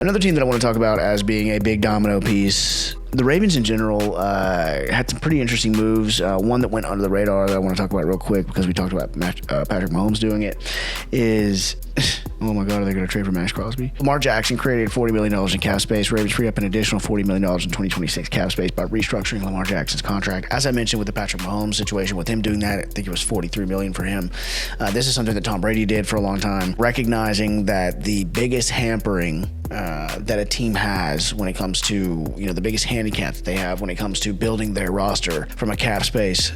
Another team that I want to talk about as being a big domino piece, the Ravens in general had some pretty interesting moves. One that went under the radar that I want to talk about real quick because we talked about Patrick Mahomes doing it is, oh my God, are they going to trade for Maxx Crosby? Lamar Jackson created $40 million in cap space. Ravens free up an additional $40 million in 2026 cap space by restructuring Lamar Jackson's contract. As I mentioned with the Patrick Mahomes situation, with him doing that, I think it was $43 million for him. This is something that Tom Brady did for a long time, recognizing that the biggest hampering that a team has when it comes to, the biggest handicap that they have when it comes to building their roster from a cap space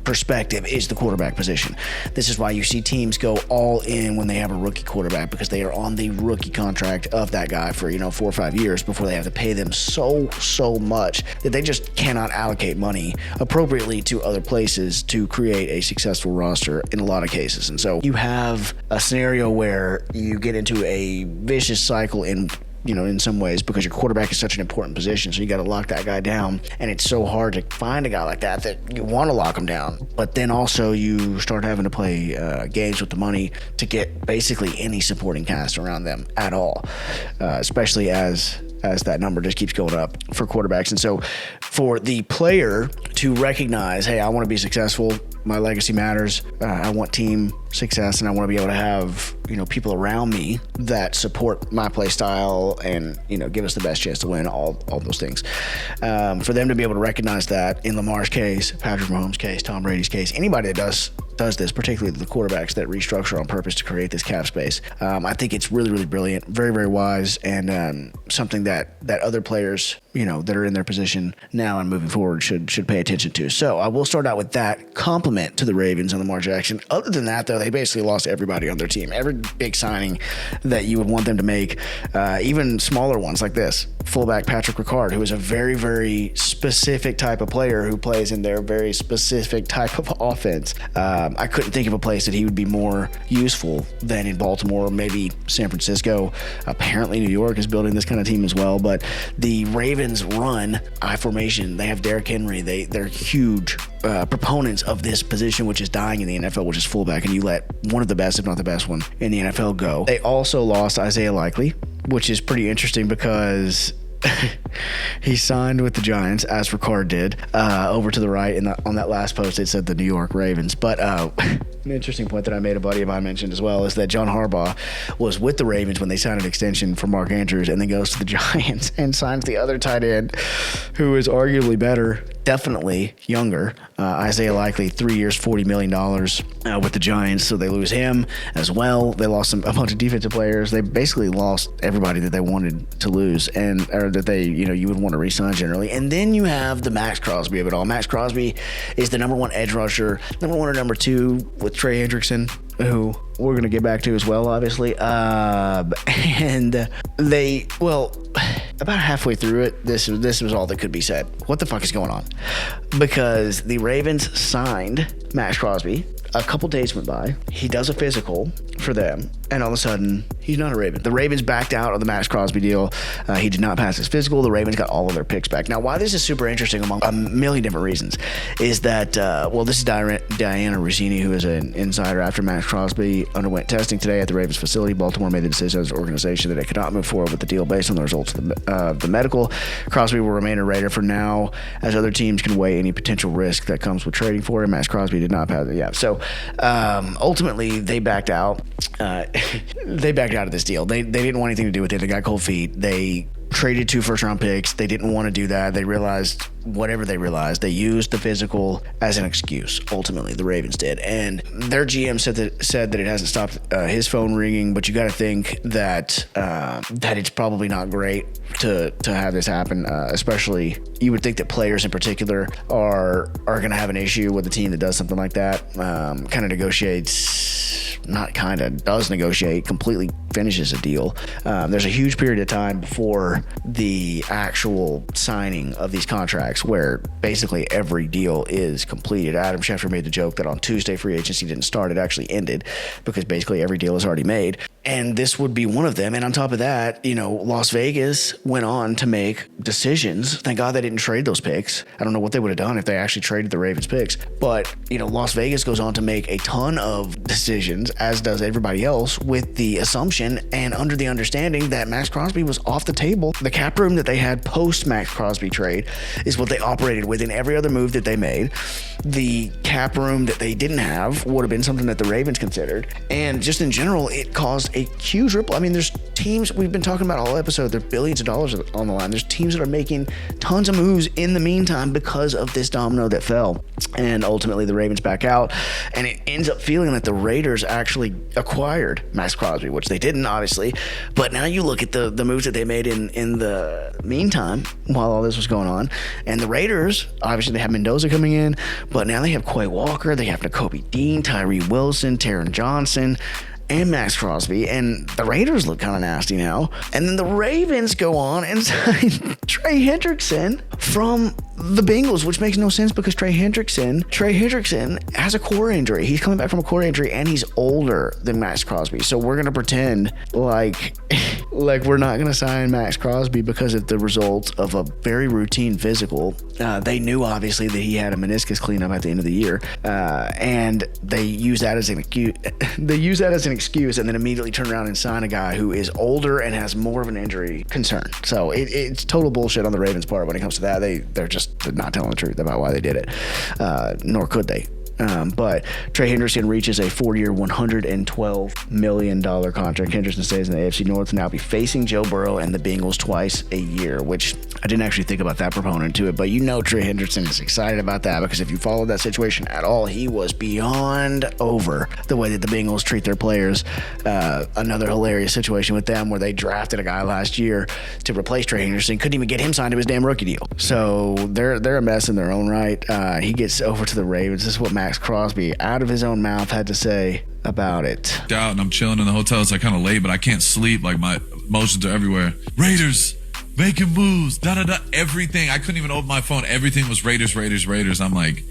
perspective is the quarterback position. This is why you see teams go all in when they have a rookie quarterback, because they are on the rookie contract of that guy for 4 or 5 years before they have to pay them so much that they just cannot allocate money appropriately to other places to create a successful roster in a lot of cases. And so you have a scenario where you get into a vicious cycle in some ways, because your quarterback is such an important position. So you got to lock that guy down. And it's so hard to find a guy like that you want to lock him down. But then also you start having to play games with the money to get basically any supporting cast around them at all, especially as that number just keeps going up for quarterbacks. And so for the player to recognize, hey, I want to be successful, my legacy matters, I want team success, and I want to be able to have people around me that support my play style and give us the best chance to win, all those things. For them to be able to recognize that in Lamar's case, Patrick Mahomes' case, Tom Brady's case, anybody that does this, particularly the quarterbacks that restructure on purpose to create this cap space, I think it's really brilliant, very wise, and something that other players that are in their position now and moving forward should pay attention to. So I will start out with that compliment to the Ravens and Lamar Jackson. Other than that, though, they basically lost everybody on their team. Every big signing that you would want them to make, even smaller ones like this. Fullback Patrick Ricard, who is a very specific type of player who plays in their very specific type of offense. I couldn't think of a place that he would be more useful than in Baltimore, maybe San Francisco. Apparently New York is building this kind of team as well. But the Ravens run I formation. They have Derrick Henry. They're huge proponents of this position, which is dying in the NFL, which is fullback, and you let one of the best, if not the best one in the NFL go. They also lost Isaiah Likely, which is pretty interesting because he signed with the Giants, as Ricard did. Over to the right on that last post, it said the New York Ravens. But an interesting point that I made, a buddy of mine mentioned as well, is that John Harbaugh was with the Ravens when they signed an extension for Mark Andrews, and then goes to the Giants and signs the other tight end, who is arguably better, definitely younger, Isaiah Likely, 3 years, $40 million with the Giants. So they lose him as well. They lost a bunch of defensive players. They basically lost everybody that they wanted to lose, or that they, you would want to re-sign generally. And then you have the Maxx Crosby of it all. Maxx Crosby is the number one edge rusher, number one or number two with Trey Hendrickson, who we're going to get back to as well, obviously. And they, about halfway through it, this was all that could be said. What the fuck is going on? Because the Ravens signed Maxx Crosby. A couple days went by. He does a physical for them, and all of a sudden, he's not a Raven. The Ravens backed out of the Maxx Crosby deal. He did not pass his physical. The Ravens got all of their picks back. Now, why this is super interesting among a million different reasons is that, this is Diana Ruzzini, who is an insider after Maxx Crosby underwent testing today at the Ravens facility. Baltimore made the decision as an organization that it could not move forward with the deal based on the results of the medical. Crosby will remain a Raider for now, as other teams can weigh any potential risk that comes with trading for him. Maxx Crosby did not pass it. Yeah, so ultimately they backed out. They backed out of this deal. They didn't want anything to do with it. They got cold feet. They traded 2 first-round picks. They didn't want to do that. They realized whatever they realized. They used the physical as an excuse. Ultimately, the Ravens did, and their GM said that it hasn't stopped his phone ringing. But you got to think that it's probably not great to have this happen. Especially, you would think that players in particular are going to have an issue with a team that does something like that. Does negotiate, completely finishes a deal. There's a huge period of time before the actual signing of these contracts where basically every deal is completed. Adam Schefter made the joke that on Tuesday free agency didn't start, it actually ended, because basically every deal is already made. And this would be one of them. And on top of that, Las Vegas went on to make decisions. Thank God they didn't trade those picks. I don't know what they would have done if they actually traded the Ravens picks. But, Las Vegas goes on to make a ton of decisions, as does everybody else, with the assumption and under the understanding that Maxx Crosby was off the table. The cap room that they had post Maxx Crosby trade is what they operated with in every other move that they made. The cap room that they didn't have would have been something that the Ravens considered. And just in general, it caused a huge ripple. I mean, there's teams, we've been talking about all episode, there are billions of dollars on the line. There's teams that are making tons of moves in the meantime because of this domino that fell. And ultimately the Ravens back out, and it ends up feeling that the Raiders actually acquired Maxx Crosby, which they didn't, obviously. But now you look at the moves that they made in the meantime while all this was going on, and the Raiders, obviously they have Mendoza coming in, but now they have Quay Walker, they have Nakobe Dean, Tyree Wilson, Taron Johnson, and Maxx Crosby, and the Raiders look kind of nasty now. And then the Ravens go on and sign Trey Hendrickson from the Bengals, which makes no sense because Trey Hendrickson has a core injury. He's coming back from a core injury, and he's older than Maxx Crosby. So we're going to pretend like we're not going to sign Maxx Crosby because of the result of a very routine physical. They knew, obviously, that he had a meniscus cleanup at the end of the year, and they use that as an excuse and then immediately turn around and sign a guy who is older and has more of an injury concern. So it's total bullshit on the Ravens' part when it comes to that. They're not telling the truth about why they did it, nor could they. But Trey Hendrickson reaches a 4-year, $112 million contract. Hendrickson stays in the AFC North and now be facing Joe Burrow and the Bengals twice a year, which I didn't actually think about that proponent to it, but Trey Hendrickson is excited about that because if you followed that situation at all, he was beyond over the way that the Bengals treat their players. Another hilarious situation with them where they drafted a guy last year to replace Trey Hendrickson, couldn't even get him signed to his damn rookie deal. So they're a mess in their own right. He gets over to the Ravens. This is what Maxx Crosby, out of his own mouth, had to say about it. Out and I'm chilling in the hotel. It's like kind of late, but I can't sleep. Like my emotions are everywhere. Raiders making moves, everything. I couldn't even open my phone. Everything was Raiders. I'm like,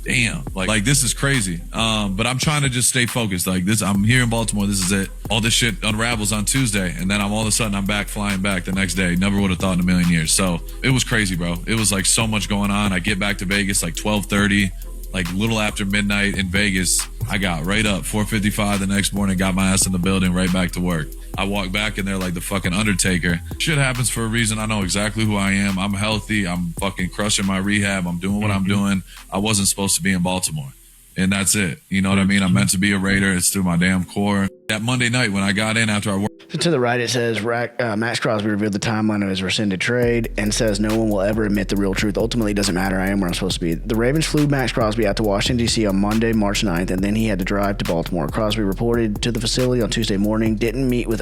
damn, like this is crazy. But I'm trying to just stay focused. Like this, I'm here in Baltimore. This is it. All this shit unravels on Tuesday, and then all of a sudden I'm flying back the next day. Never would have thought in a million years. So it was crazy, bro. It was like so much going on. I get back to Vegas like 12:30. Like little after midnight in Vegas. I got right up 4:55 the next morning, got my ass in the building, right back to work. I walk back and they're like the fucking Undertaker. Shit happens for a reason. I know exactly who I am. I'm healthy. I'm fucking crushing my rehab. I'm doing what I'm doing. I wasn't supposed to be in Baltimore. And that's it. You know what I mean? I'm meant to be a Raider. It's through my damn core. That Monday night when I got in after I worked. So to the right, it says Maxx Crosby revealed the timeline of his rescinded trade and says no one will ever admit the real truth. Ultimately, it doesn't matter. I am where I'm supposed to be. The Ravens flew Maxx Crosby out to Washington, D.C. on Monday, March 9th, and then he had to drive to Baltimore. Crosby reported to the facility on Tuesday morning, didn't meet with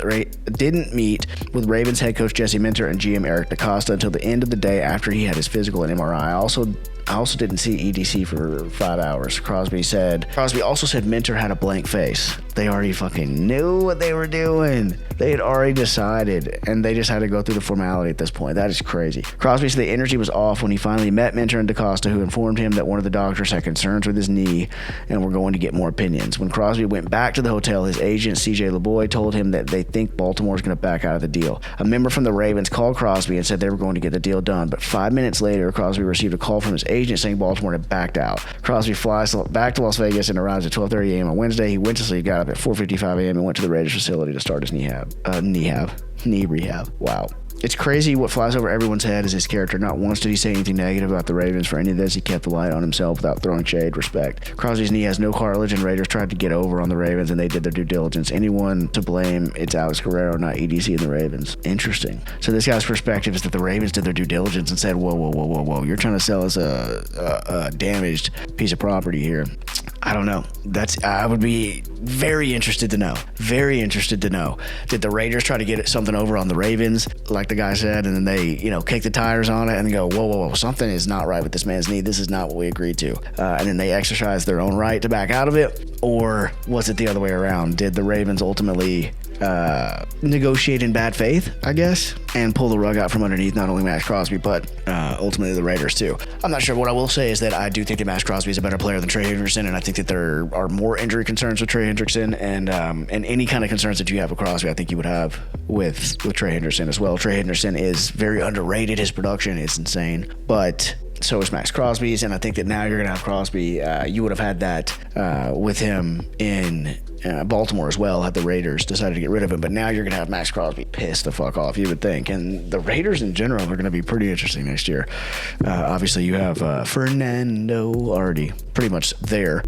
Ravens head coach Jesse Minter and GM Eric DaCosta until the end of the day after he had his physical and MRI. I also didn't see EDC for 5 hours. Crosby also said Minter had a blank face. They already fucking knew what they were doing. They had already decided, and they just had to go through the formality at this point. That is crazy. Crosby said the energy was off when he finally met Minter and DaCosta, who informed him that one of the doctors had concerns with his knee and were going to get more opinions. When Crosby went back to the hotel, his agent, CJ LeBoy, told him that they think Baltimore's going to back out of the deal. A member from the Ravens called Crosby and said they were going to get the deal done, but 5 minutes later, Crosby received a call from his agent saying Baltimore had backed out. Crosby flies back to Las Vegas and arrives at 12:30 a.m. on Wednesday. He went to sleep, got up at 4:55 a.m. and went to the Raiders facility to start his knee rehab. Wow. It's crazy. What flies over everyone's head is his character. Not once did he say anything negative about the Ravens. For any of this, he kept the light on himself without throwing shade. Respect. Crosby's knee has no cartilage, and Raiders tried to get over on the Ravens, and they did their due diligence. Anyone to blame, it's Alex Guerrero, not EDC and the Ravens. Interesting. So this guy's perspective is that the Ravens did their due diligence and said, whoa. You're trying to sell us a damaged piece of property here. I don't know. I would be very interested to know. Did the Raiders try to get something over on the Ravens, like the guy said, and then they, kick the tires on it and go, whoa, something is not right with this man's knee. This is not what we agreed to. And then they exercise their own right to back out of it? Or was it the other way around? Did the Ravens ultimately negotiate in bad faith, I guess, and pull the rug out from underneath not only Maxx Crosby, but ultimately the Raiders too. I'm not sure. What I will say is that I do think that Maxx Crosby is a better player than Trey Hendrickson, and I think that there are more injury concerns with Trey Hendrickson, and any kind of concerns that you have with Crosby, I think you would have with Trey Hendrickson as well. Trey Hendrickson is very underrated. His production is insane, but so is Maxx Crosby's, and I think that now you're going to have Crosby. You would have had that with him in Baltimore as well, had the Raiders decided to get rid of him. But now you're going to have Maxx Crosby pissed the fuck off, you would think. And the Raiders in general are going to be pretty interesting next year. Obviously, you have Fernando already pretty much there.